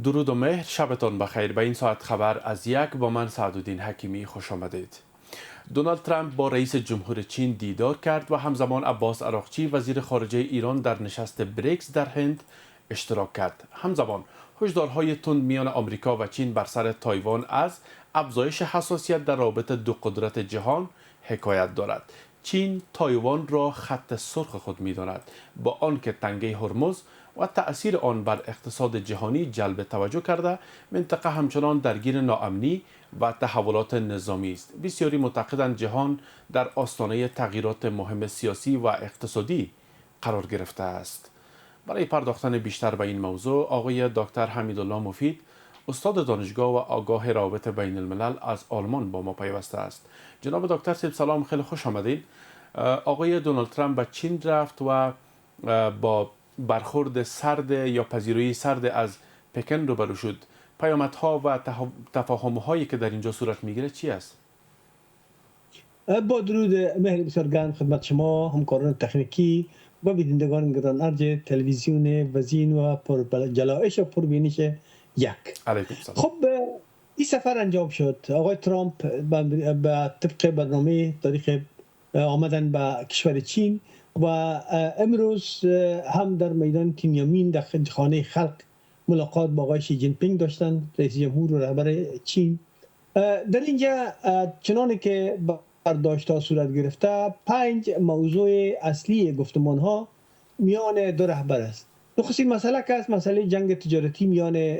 درود و مهر، شبتان بخیر. به این ساعت خبر از یک با من سعدالدین حکیمی خوش آمدید. دونالد ترامپ با رئیس جمهور چین دیدار کرد و همزمان عباس عراقچی وزیر خارجه ایران در نشست بریکس در هند اشتراک کرد. همزمان هشدارهای تند میان آمریکا و چین بر سر تایوان از افزایش حساسیت در رابطه دو قدرت جهان حکایت دارد. چین تایوان را خط سرخ خود می‌داند، با آنکه تنگه هرمز و تأثیر آن بر اقتصاد جهانی جلب توجه کرده، منطقه همچنان درگیر ناامنی و تحولات نظامی است. بسیاری معتقدند جهان در آستانه تغییرات مهم سیاسی و اقتصادی قرار گرفته است. برای پرداختن بیشتر به این موضوع، آقای دکتر حمیدالله مفید، استاد دانشگاه و آگاه روابط بین الملل از آلمان با ما پیوسته است. جناب دکتر صاحب سلام، خیلی خوش آمدید. آقای دونالد ترامپ به چین رفت و با برخورد سرد یا پذیرایی سرد از پکن روبرو شد. پیامدها و تفاهم‌هایی که در اینجا صورت میگیره چی است؟ با درود مهر بسیار گرم خدمت شما، همکاران تکنیکی و بینندگان گران ارج تلویزیون وزین و پر جلایش و پربینش یک. علیکم سلام. خب این سفر انجام شد. آقای ترامپ به طبق برنامه تاریخ آمدن به کشور چین و امروز هم در میدان تینیانمن در خانه خلق ملاقات با آقای شی جین پینگ داشتن، رئیس جمهور و رهبر چین. در اینجا چنانه که برداشت‌ها صورت گرفته 5 موضوع اصلی گفتمان ها میان دو رهبر است. نخستین مسئله که است مسئله جنگ تجارتی میان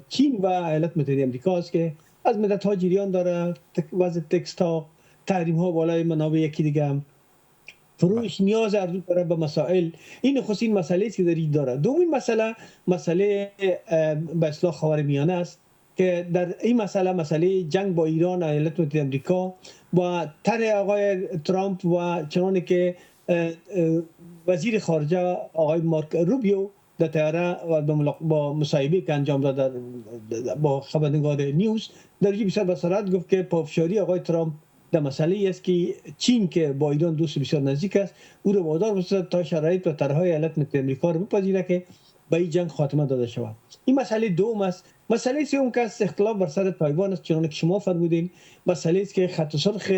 چین و ایالات متحده آمریکا است که از مدت ها جریان داره. وضع تکست ها، تحریم ها بالای منابع یکی دیگه، فروش نیاز ارزو داره به مسائل. این نخستین مسئله است که در این داره. دومین مسئله به اصطلاح خاورمیانه است که در این مسئله جنگ با ایران و ایالات متحده آمریکا با طرح آقای ترامپ و چنانه که وزیر خارجه آقای مارک روبیو در طیاره و با مصاحبه که انجام داد با خبرنگار نیوز در اینجا بسیار به صراحت گفت که پافشاری آقای ترامپ در مسئله است که چین که با ایران دوست بسیار نزدیک است او را وادار بسازد تا شرایط و طرحهای ایالات متحده آمریکا را بپذیرد که به این جنگ خاتمه داده شود. این مسئله دوم است. مسئله سوم که اختلاف بر سر تایوان است، چنانکه شما فرمودین. مسئله است که خط سرخ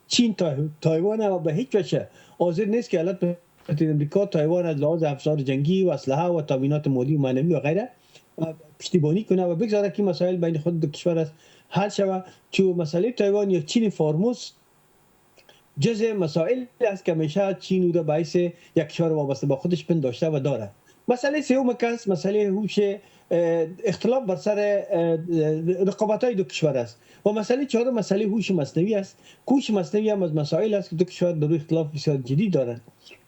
چین تایوان و به هیچ وجه حاضر نیست که ایالات متحده آمریکا تایوان از لحاظ افزار جنگی و اسلحه و تامینات مالی و معنوی و غیره پشتیبانی کنه و بگذاره که مسائل بین خود دو کشور است حل شود. چون مسئله تایوان یا چین فارموز جزء مسائل است که همیشه چین او را باعث یک کشور وابسته با خودش پنداشته و داره. مسئله سوم که است مسئله هوش اختلاف بر سر رقابت‌های دو کشور است و مسئله چهارم مسئله هوش مصنوعی است. هوش مصنوعی هم از مسائل است که دو کشور در اختلاف بسیار جدی دارند.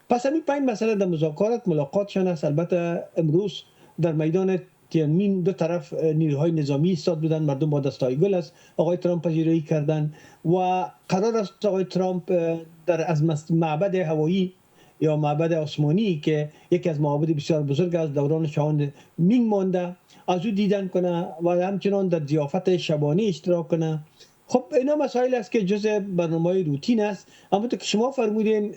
پس همین 5 مسئله در مذاکرات ملاقاتشان است. البته امروز در میدان تیانمین دو طرف نیروهای نظامی ایستاد بودند، مردم با دستای گل است آقای ترامپ پذیرایی کردند و قرار است آقای ترامپ در از معبد هوایی یا معبد آسمانی که یکی از معابد بسیار بزرگ از دوران شاهان مینگ مانده از او دیدن کنه و همچنان در ضیافت شبانه اشتراک کنه. خب اینا مسائل است که جزء برنامه‌های روتین است. اما که شما فرمودین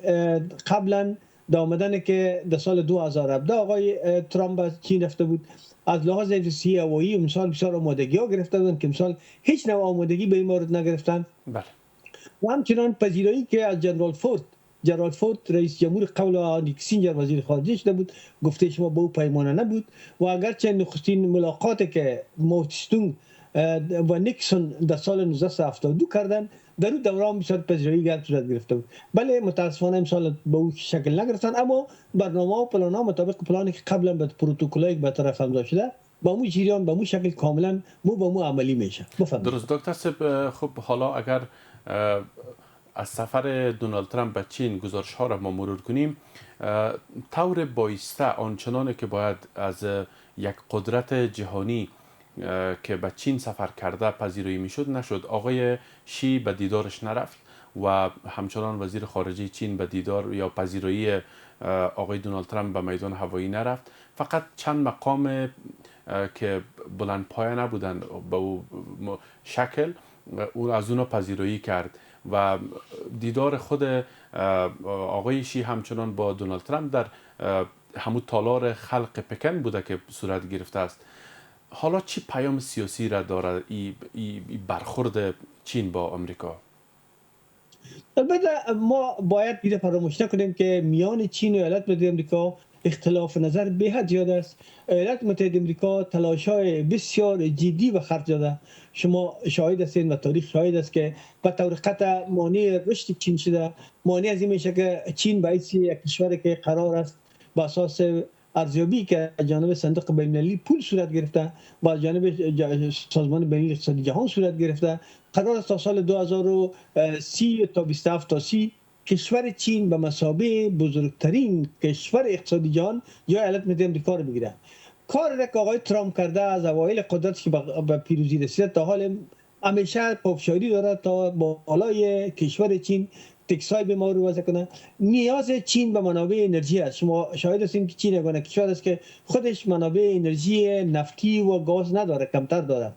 قبلا در آمدن که در سال 2017 آقای ترامپ از چین رفته بود، از لحاظ انرژی هوایی امسال بسیار آمادگی‌ها گرفته بودند که امسال هیچ نوع آمادگی به این مورد نگرفتند. بله. و همچنان پذیرایی که از جنرال فورد رئیس جمهور قبل آنری کیسینجر وزیر خارجه شده بود، گفته شما با او پیمانه نبود و اگرچه نخستین ملاقاتی که موتستون و نیکسون در سال 1972 کردن در اون دوران بسیار پذیرایی گرد صورت گرفته بود. بله متاسفانه امسال به اون شکل نگرفتن، اما برنامه و پلان ها مطابق پلانی که قبلا به پروتکل‌های به طرف امضا شده با مو جریان با مو شکل کاملا مو عملی میشه. درست دکتر صاحب. خب حالا اگر از سفر دونالد ترامپ به چین گزارش ها را ما مرور کنیم، طور بایسته آنچنانه که باید از یک قدرت جهانی که به چین سفر کرده پذیرایی میشد نشد. آقای شی به دیدارش نرفت و همچنان وزیر خارجه چین به دیدار یا پذیرایی آقای دونالد ترامپ به میدان هوایی نرفت. فقط چند مقام که بلند پایه نبودن به او شکل او از اونها پذیرایی کرد و دیدار خود آقای شی همچنان با دونالد ترامپ در همون تالار خلق پکن بوده که صورت گرفته است. حالا چی پیام سیاسی را دارد ای برخورد چین با آمریکا؟ البته ما باید دیده فراموش نکنیم که میان چین و ایالات متحده آمریکا اختلاف نظر به حد زیاد است. ایالات متحده آمریکا تلاش‌های بسیار جدی و خرج داده. شما شاهد هستید و تاریخ شاهد است که به طور قطع مانع رشد چین شده. مانع از این میشه که چین به حیث یک کشوری که قرار است با اساس ارزیابی که از جانب صندوق بین‌المللی پول صورت گرفته و از جانب سازمان بین اقتصادی جهان صورت گرفته، قرار است تا سال 2030 تا 27 تا 30 کشور چین به مثابه بزرگترین کشور اقتصادی جهان یا ایالات متحده آمریکا رو بگیره. کار را که آقای ترامپ کرده از اوایل قدرتش که به پیروزی رسیده تا حال همیشه پافشاری داره تا بالای کشور چین تکسای به ما رو وضع کنه. نیاز چین به منابع انرژی است. شما شاهد هستید که چین یگانه کشور است که خودش منابع انرژی نفتی و گاز نداره، کمتر داره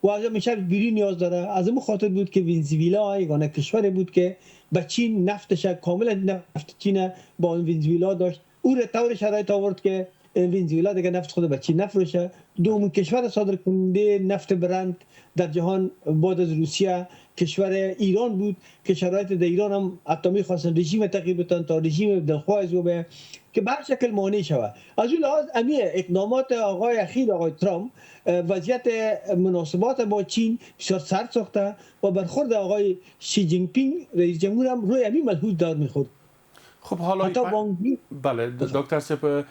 و از همیشه بیری نیاز داره. از این خاطر بود که ونزوئلا یگانه کشور بود که به چین نفتش کاملا نفت چین با ونزوئلا داشت. او را طور شرایط آورد که ونزوئلا دیگه نفت خود به چین نفروشه. دومین کشور صادر کننده نفت برند در جهان بعد از روسیه کشور ایران بود که شرایط در ایران هم حتی می‌خواستن رژیم تغییر بدن تا رژیم دلخواه از به که به هر شکل مانع شود. از اون لحاظ امی اقدامات آقای اخیر آقای ترامپ وضعیت مناسبات با چین بسیار سرد ساخته و برخورد آقای شی جین پینگ رئیس جمهور هم روی امی ملحوظ دار می‌خورد. خب حالا بله دکتر سپ،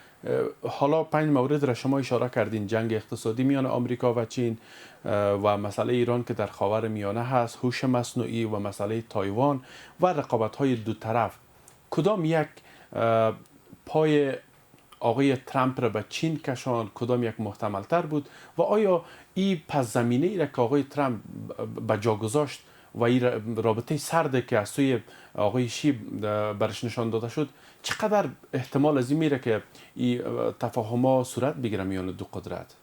حالا 5 مورد را شما اشاره کردین: جنگ اقتصادی میان آمریکا و چین و مسئله ایران که در خاور میانه هست، هوش مصنوعی و مسئله تایوان و رقابت‌های دو طرف. کدام یک پای آقای ترامپ را به چین کشان، کدام یک محتمل‌تر بود و آیا این پس زمینه‌ای را که آقای ترامپ به جا گذاشت و این رابطه سرده که از سوی آقای شی برش نشان داده شد، چقدر احتمال از این میره که این تفاهم‌ها صورت بگیره میان دو قدرت؟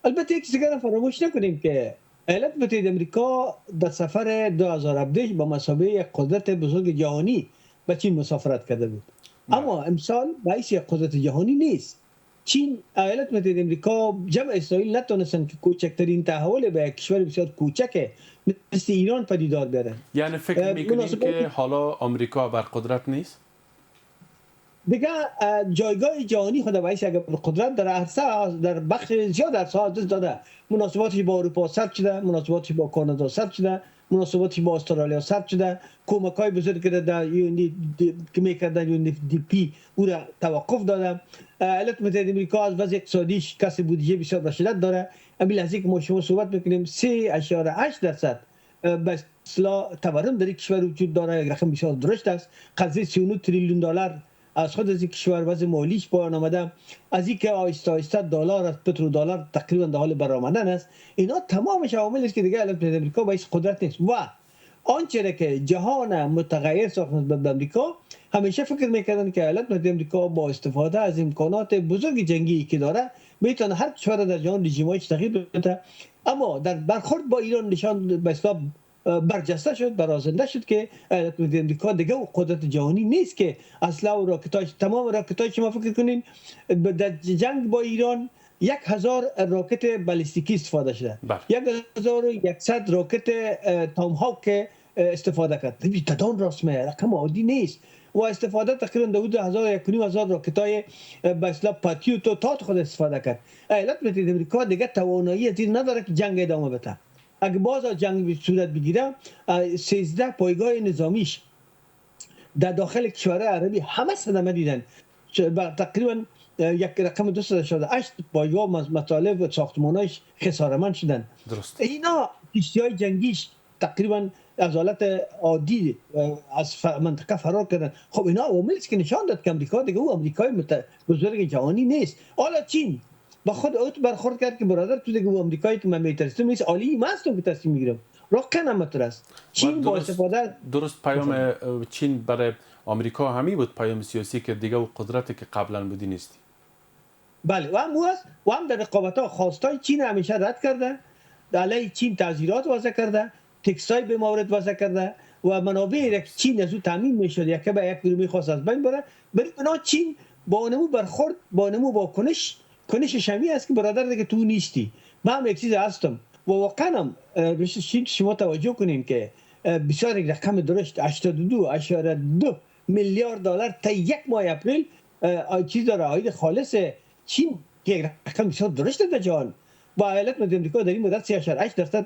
البته یک چیز را فراموش نکنیم که ایالات متحده آمریکا در سفر 2017 با مثابه یک قدرت بزرگ جهانی به چین مسافرت کرده بود. اما امسال باعث یک قدرت جهانی نیست. چین، ایالات متحده آمریکا، جمع اسرائیل نتونستن که کوچکترین تحول به یک کشور بسیار کوچک مثل ایران پدیدار بیارن. یعنی فکر میکنیم که حالا آمریکا بر قدرت نیست؟ دیگه جایگاه جهانی خود باعث اگر قدرت در بخش زیاد در ساعت داده. مناسباتش با اروپا سرد شده، مناسباتش با کانادا سرد شده، مناسباتش با استرالیا سرد شده، کمک‌های بزرگی که در که می‌کردن UNDP او را توقف داده. ایالات متحده آمریکا از وضع اقتصادیش کسب بودجه بسیار به شدت داره. همین لحظه که ما شما صحبت می‌کنیم 3.8% به اصطلاح تورم در کشور وجود داره. یک رقم بسیار درشت است. قضیه 39 تریلیون دلار از خود از این کشور وضع مالیش پایان آمده، از این که آهسته آهسته دلار از پترودلار تقریبا در حال برآمدن است. اینا تمامش عوامل است که دیگه ایالات متحده آمریکا باعث قدرت نیست و آنچه که جهان متغیر ساختند به آمریکا، همیشه فکر میکردن که ایالات متحده آمریکا با استفاده از امکانات بزرگ جنگی که داره میتونه هر کشور در جهان رژیم‌هاش تغییر بده. اما در برخورد با ایران نشان به اصطلاح برجسته شد، برازنده شد که ایالات متحده آمریکا دیگه قدرت جهانی نیست که اصلا و راکتاش، تمام راکتاش شما فکر کنین در جنگ با ایران 1000 راکت بالستیکی استفاده شده، 1100 راکت تامهاوک استفاده کرد. تدان رسمه، رقم عادی نیست و استفاده تقریبا حدود 1000 راکتای به اصطلاح پاتریوت و تات خود استفاده کرد. ایالات متحده آمریکا دیگه توانایی از این نداره که جنگ ادامه بده. اگه باز جنگ صورت بگیره 13 پایگاه نظامیش در داخل کشورهای عربی همه صدمه دیدن. تقریبا یک رقم 268 پایگاه مطالب و ساختمانایش خسارمند شدن. درست. اینا کشتی‌های جنگیش تقریبا از حالت عادی از منطقه فرار کردن. خب اینا عواملی است که نشان داد که امریکا دیگه او امریکای بزرگ جهانی نیست. حالا چین با خود اوت برخورد کرد که برادر تو دیگه او امریکایی که من میترسم نیست، عالی ماستم که تصمیم میگیرم راکن هم است. چین با استفاده درست پیام چین برای آمریکا همی بود، پیام سیاسی که دیگه او قدرتی که قبلا بودی نیستی. بله و هم در رقابت‌ها خواستای چین همیشه رد کرده، علیه چین تعزیرات وضع کرده، تکسای به مورد وضع کرده و منابعی که چین از او تامین میشد یک به یک میخواست از بین بره. برای بنا چین با اونمو برخورد، با اونمو واکنش کنش شمی است که برادر دیگه تو نیستی. من هم یک چیز هستم و واقعا هم شما توجه کنین که بسیار یک رقم درشت 82.2 میلیارد دلار تا یک ماه اپریل چیز داره عاید خالص چین که یک رقم بسیار درشت در جهان. با ایالات متحده آمریکا در این مدت 3.8%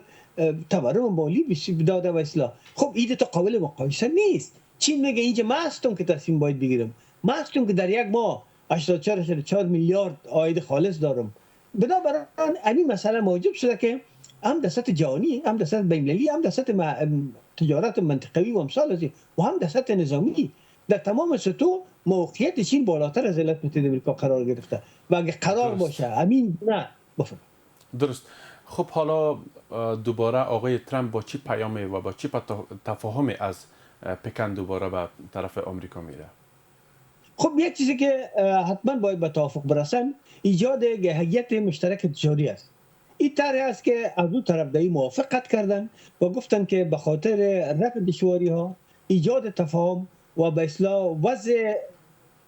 تورم مالی داده و اصلاح. خب این تو قابل مقایسه نیست. چین میگه اینجا من هستم که تصمیم باید بگیرم، من هستم که در یک ماه 84 میلیارد عاید خالص دارم. بنابراین همین مسئله موجب شده که هم در سطح جهانی، هم در سطح بین‌المللی، هم در سطح تجارت منطقوی و امثال از و هم در سطح نظامی در تمام سطوح موقعیت چین بالاتر از ایالات متحده آمریکا قرار گرفته و اگه قرار باشه همین نه بفرم. درست. خب حالا دوباره آقای ترامپ با چی پیامی و با چی تفاهمی از پکن دوباره به طرف آمریکا میره؟ خب یک چیزی که حتما باید به توافق برسن ایجاد هیئت مشترک تجاری است. این طرح است که از دو طرف در موافقت کردن و گفتن که به خاطر رفع دشواری ها، ایجاد تفاهم و به اصلاح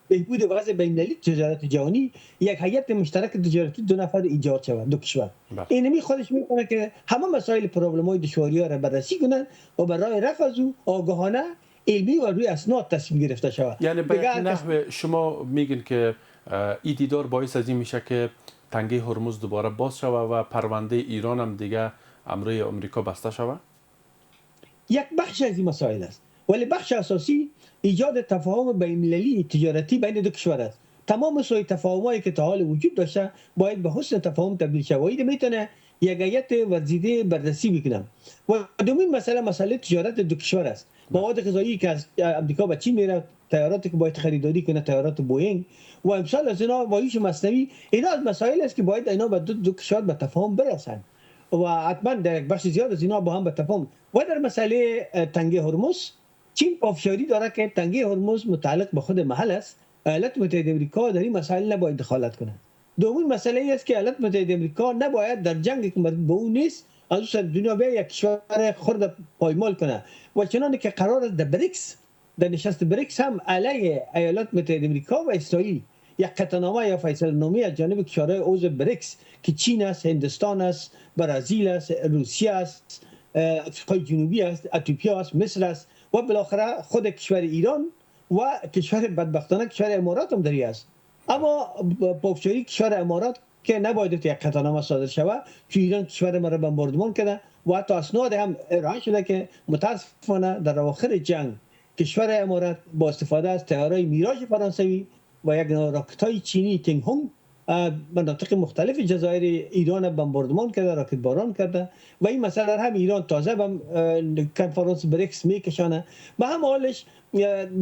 بهبود وضع بین‌المللی تجارت جهانی یک هیئت مشترک تجارتی دو نفر ایجاد شود، دو کشور. اینمی خودش میکنه که همه مسائل پروبلم‌های دشواری‌ها را بررسی کنند و برای رفع از او آگاهانه علمی و روی اسناد تصمیم گرفته شود. یعنی به یک نحو شما میگین که این دیدار باعث از این میشه که تنگه هرمز دوباره باز شود و پرونده ایران هم دیگه امروی آمریکا بسته شود؟ یک بخش از این مسائل است، ولی بخش اساسی ایجاد تفاهم بین‌المللی تجارتی بین دو کشور است. تمام سوء تفاهمایی که تا حال وجود داشته باید به حسن تفاهم تبدیل شود. میتونه یک هیئت ورزیده بررسی بکنه. و دومین مسئله تجارت دو کشور است. مواد غذایی که از امریکا به چین میره، طیاراتی که باید خریداری کنه، طیارات بوئینگ و امثال از اینا و هوش مصنوعی، اینا از مسائل است که باید اینا به دو کشور به تفاهم برسن و حتما در یک بخش زیاد از اینا با هم به تفاهم. و در مسئله تنگه هرمز چین پافشاری داره که تنگه هرمز متعلق به خود محل است. ایالات متحده آمریکا در این مسائل نباید دخالت کنند. دومین مسئله ای است که ایالات متحده آمریکا نباید در جنگی که مربوط به اون نیست از سر دنیا به یک کشور خرد پایمال کنه و چنانه که قرار است در نشست بریکس هم علیه ایالات متحده آمریکا و اسرائیل یک قطعنامه یا فیصله نامه از جانب کشورهای عضو بریکس که چین است، هندوستان است، برزیل است، روسیه است، آفریقای جنوبی است، اتیوپیا است، مصر است و بالاخره خود کشور ایران و کشور بدبختانه کشور امارات هم داری است. اما پافشاری کشور امارات که نباید یک قطعنامه صادر شود که ایران کشور ما را بمباردمان کرده و حتی اسناد هم ارائه شده که متاسفانه در اواخر جنگ کشور امارات با استفاده از طیاره‌های میراژ فرانسوی و یک راکت‌های چینی تینگ هونگ مناطق مختلف جزایر ایران بمباردمان کرده، راکت باران کرده و این مسئله هم ایران تازه به کنفرانس بریکس میکشانه. و هم حالش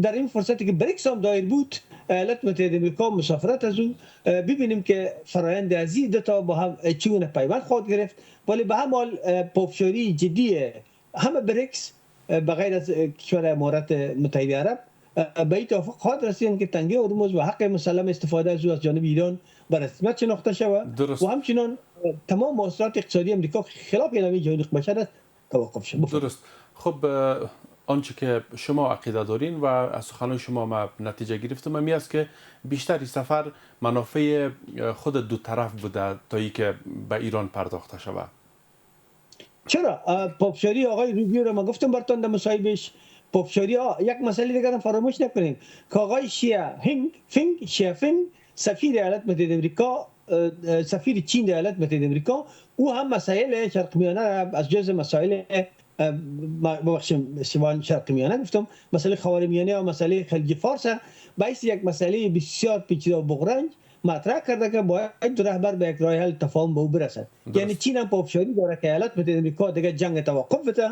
در این فرصتی که بریکس هم دایر بود ایالات متحده آمریکا مسافرت از او ببینیم که فرآیند ازی دو تا با هم چگونه پیوند خواهد گرفت. ولی به هم حال پافشاری جدی همه بریکس به غیر از کشور امارات متحده عرب به این توافق خواهد رسیدن که تنگه هرمز و حق مسلم استفاده از او از جانب ایران به رسمیت شناخته شود و همچنان تمام مؤثرات اقتصادی امریکا خلاف اعلامیه جهانی حقوق بشر توقف شود. درست. خب آنچه که شما عقیده دارین و از سخنان شما ما نتیجه گرفتم می است که بیشتر سفر منافع خود دو طرف بوده تا ای که به ایران پرداخته شود. چرا پافشاری آقای روبیو رو ما گفتم براتون در مصاحبهش پافشاری یک مسئله دیگر هم فراموش نکنیم که آقای شیا فینگ سفیر ایالات متحده آمریکا سفیر چین در ایالات متحده آمریکا او هم مسائل شرق میانه از جزء مسائل شرق میانه گفتم مسئله خاورمیانه و مسئله خلیج فارس باعث یک مسئله بسیار پیچیده و بغرنج مطرح کرده که باید دو رهبر به یک راه حل تفاهم به او برسند. یعنی چین هم پافشاری داره که ایالات متحده آمریکا دیگه جنگ توقف بده،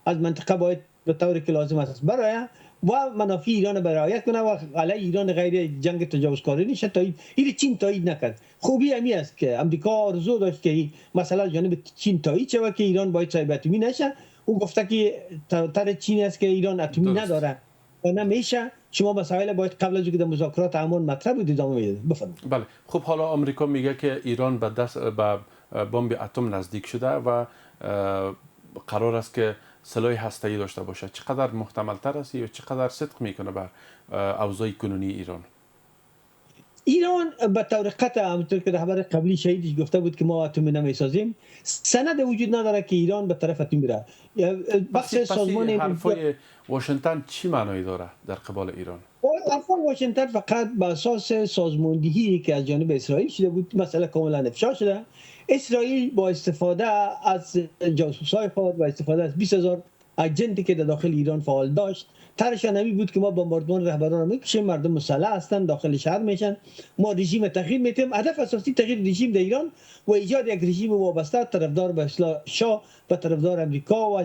از منطقه باید به طوری که لازم است برای و منافع ایران به رعایت کنه و علیه ایران غیر جنگ تجاوزکاری نشه تا این چین تایید نکرد. خوبی همی است که امریکا آرزو داشت که مثلا جانب چین تایید شود که ایران باید صاحب اتمی نشه. او گفته که طرح چین است که ایران اتمی نداره و نمیشه. شما مسائل باید قبل از اینکه مذاکرات امان مطرح بود ادامه میدید. بفرمایید. بله. خب حالا آمریکا میگه که ایران به بمب اتم نزدیک شده و قرار است که سلاح هسته‌ای داشته باشه. چقدر محتمل تر است یا چقدر صدق میکنه بر اوضاع کنونی ایران؟ ایران به طور قطع همونطور که رهبر قبلی شهیدش گفته بود که ما اتمی نمیسازیم، سند وجود نداره که ایران به طرف اتمی بره. پس بخش سازمان حرفای واشنگتن چی معنی داره در قبال ایران؟ افغان واشنگتن فقط به اساس سازماندهی که از جانب اسرائیل شده بود، مسئله کاملا افشا شده. اسرائیل با استفاده از جاسوسای خود و استفاده از 20,000 اجنتی که در داخل ایران فعال داشت، طرحشان نمی بود که ما بمباردمان رهبران رو میکشیم، مردم مسلح هستند داخل شهر میشن، ما رژیم تغییر میتیم. هدف اساسی تغییر رژیم در ایران و ایجاد یک رژیم وابسته طرفدار به اصلاح شاه و طرفدار امریکا و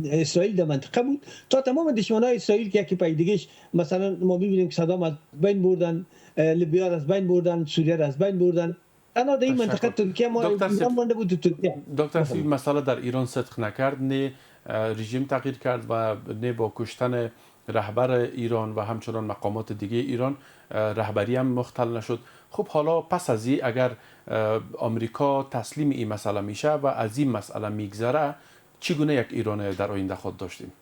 اسرائیل در منطقه بود تا تمام دشمنان اسرائیل که یکی پیدگیش مثلا ما می‌بینیم که صدام از بین بردن، لیبیا از بین بردن، سوریه از بین بردن. انا در این منطقه ترکیه ما ایران مونده بود ترکیه. دکتر سیب مسئله در ایران صدق نکرد، نه رژیم تغییر کرد و نه با کشتن رهبر ایران و همچنان مقامات دیگه ایران رهبری هم مختل نشد. خب حالا پس از این اگر آمریکا تسلیم این مسئله میشه و از این مسئله میگذره، چگونه یک ایران در آینده خود داشتیم؟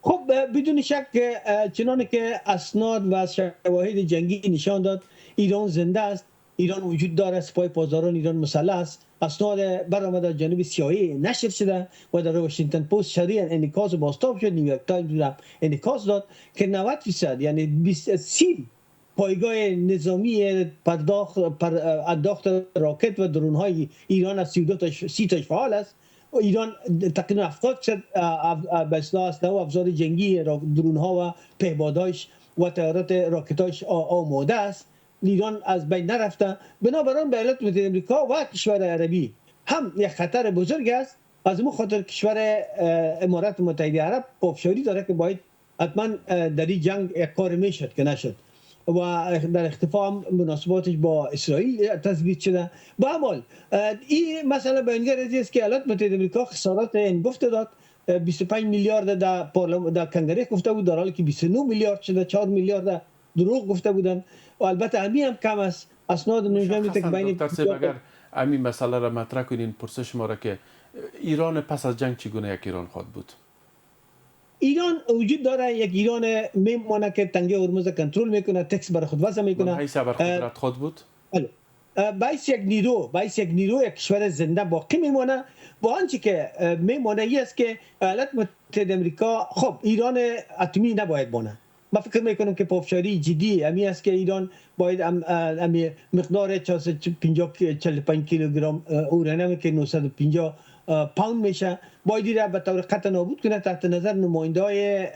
خب بدون شک چنانه که اسناد و شواهد جنگی نشان داد ایران زنده است، ایران وجود داره، سپاه پاسداران ایران مسلح است. اسناد برآمد از جانب CIA نشر شده و در واشنگتن پست سریعا انعکاس و بازتاب شد. نیویورک تایمز را انعکاس داد که 90% یعنی 30 پایگاه نظامی انداخت راکت و درون های ایران از 32 تا 30 تاش فعال است. ایران تقریبا 70% به اصطلاح اسلحه و افزار جنگی درون ها و پهپادهاش و طیارات راکتاش آماده است. ایران از بین نرفته. بنابراین به ایالات متحده آمریکا و کشور عربی هم یک خطر بزرگ است. از اون خاطر کشور امارات متحده عرب پافشاری داره که باید حتما در این جنگ یک کار میشد که نشد و در اختفا هم مناسباتش با اسرائیل تثبیت شده. با عمل این مسئله به اینجا رسید است که ایالات متحده آمریکا خسارات انگفت داد. 25 میلیارد در کنگره گفته بود، در حالی که 29 میلیارد شده، 4 میلیارد دروغ گفته بودن و البته همین هم کم است. اسناد نشون میده که بین اگر همین مسئله را مطرح کنین، پرسش ما را که ایران پس از جنگ چگونه یک ایران خواهد بود؟ ایران وجود داره، یک ایران میمونه که تنگه هرمز کنترل میکنه، تکس برای خود وضع میکنه. حیث ابرقدرت خود بود؟ باعث یک نیرو یک کشور زنده باقی میمونه. با آنچه که میمونه ای است که ایالات متحده آمریکا خب ایران اتمی نباید بونه. ما فکر میکنم که پافشاری جدی امی است که ایران باید امی مقدار 445 کیلوگرم اورانیوم که 950 پوند میشه باید را به طور قطع نابود کنه تحت نظر نماینده‌های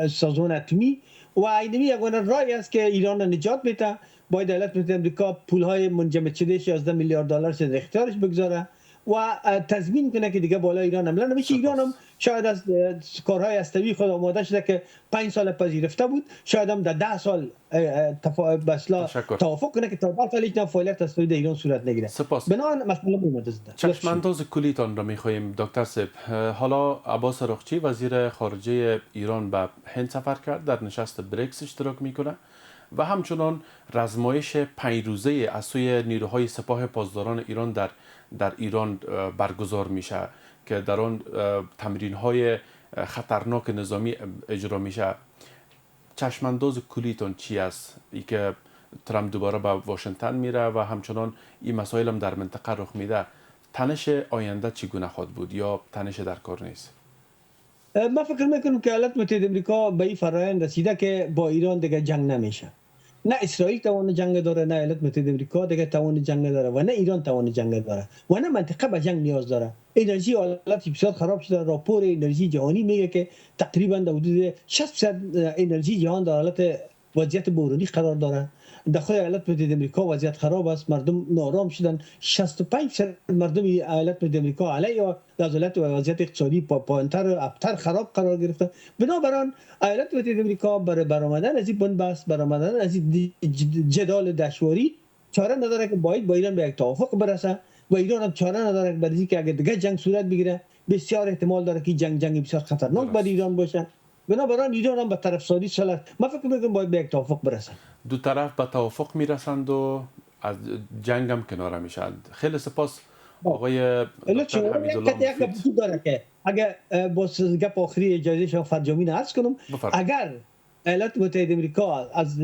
سازمان اتمی و اینمی یگانه راهی است که ایران را نجات میده. باید ایالات متحده آمریکا پول‌های منجمد شده 16 میلیارد دلار در اختیارش بگذاره و تضمین کنه که دیگه بالا ایران حمله نمیشه. ایران هم شاید از کارهای هسته‌ای خود آماده شده که 5 سال پذیرفته بود، شاید هم در 10 سال توافق کنه که تا 10 سال هیچ فعالیت هسته‌ای در ایران صورت نگیره. بنابراین مسئله مهمه. چشمانداز کلیتان را می‌خواهیم دکتر سیب. حالا عباس اراغچی وزیر خارجه ایران به هند سفر کرد، در نشست بریکس اشتراک میکنه و همچنان رزمایش 5 روزه از سوی نیروهای سپاه پاسداران ایران در ایران برگزار میشه که در آن تمرین‌های خطرناک نظامی اجرا میشه. چشمانداز کلیتون چی است؟ ای که ترامپ دوباره به واشنگتن میره و همچنان این مسائل هم در منطقه رخ میده. تنش آینده چگونه خواهد بود یا تنش در کار نیست؟ ما فکر میکنم که ایالات متحده آمریکا به این فرآیند رسیده که با ایران دیگه جنگ نمیشه. نه اسرائیل توان جنگ داره، نه ایالات متحده آمریکا دیگه توان جنگ داره و نه ایران توان جنگ داره و نه منطقه به جنگ نیاز داره. انرژی حالت بسیار خراب شده. راپور انرژی جهانی میگه که تقریبا در حدود 60% انرژی جهان در حالت وضعیت بحرانی قرار داره. داخل ایالات متحده آمریکا وضعیت خراب است، مردم نارام شدن. 65% مردم ایالات متحده آمریکا علیه نزولت و وضعیت اقتصادی پایین‌تر ابتر خراب قرار گرفته. بنابراین ایالات متحده آمریکا برای برآمدن از این بنبست، برآمدن از این جدال دشواری چاره نداره که باید با ایران به یک توافق برسه و ایران هم چاره نداره برای که اگر دیگه جنگ صورت بگیره بسیار احتمال داره که جنگ بسیار خطرناک برای ایران باشه. بنابراین ایران هم به طرفداری صلح ما فکر می‌کنم باید به یک توافق برسن. دو طرف به توافق میرسند و از جنگ هم کنار میشند. خیلی سپاس آقای دکتر حمیدالله مفید. داره که اگر با گپ آخری اجازه شما فرجامین عرض کنم، اگر ایالات متحده امریکا از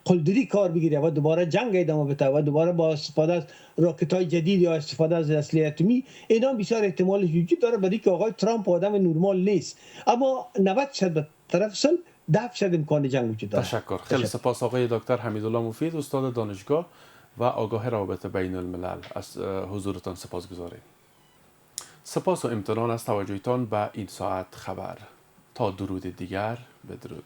قلدری کار بگیره و دوباره جنگ ادامه بده و دوباره با استفاده از راکت های جدید یا استفاده از اسلحه اتمی، اینا بسیار احتمالش وجود داره، برای که آقای ترامپ آدم نرمال نیست. اما 90% به طرف صلح، 10% امکان جنگ وجود داره. تشکر. خیلی سپاس آقای دکتر حمیدالله مفید، استاد دانشگاه و آگاه روابط بین الملل، از حضورتان سپاسگزاریم. سپاس و امتنان از توجهتان به این ساعت خبر. تا درود دیگر، بدرود.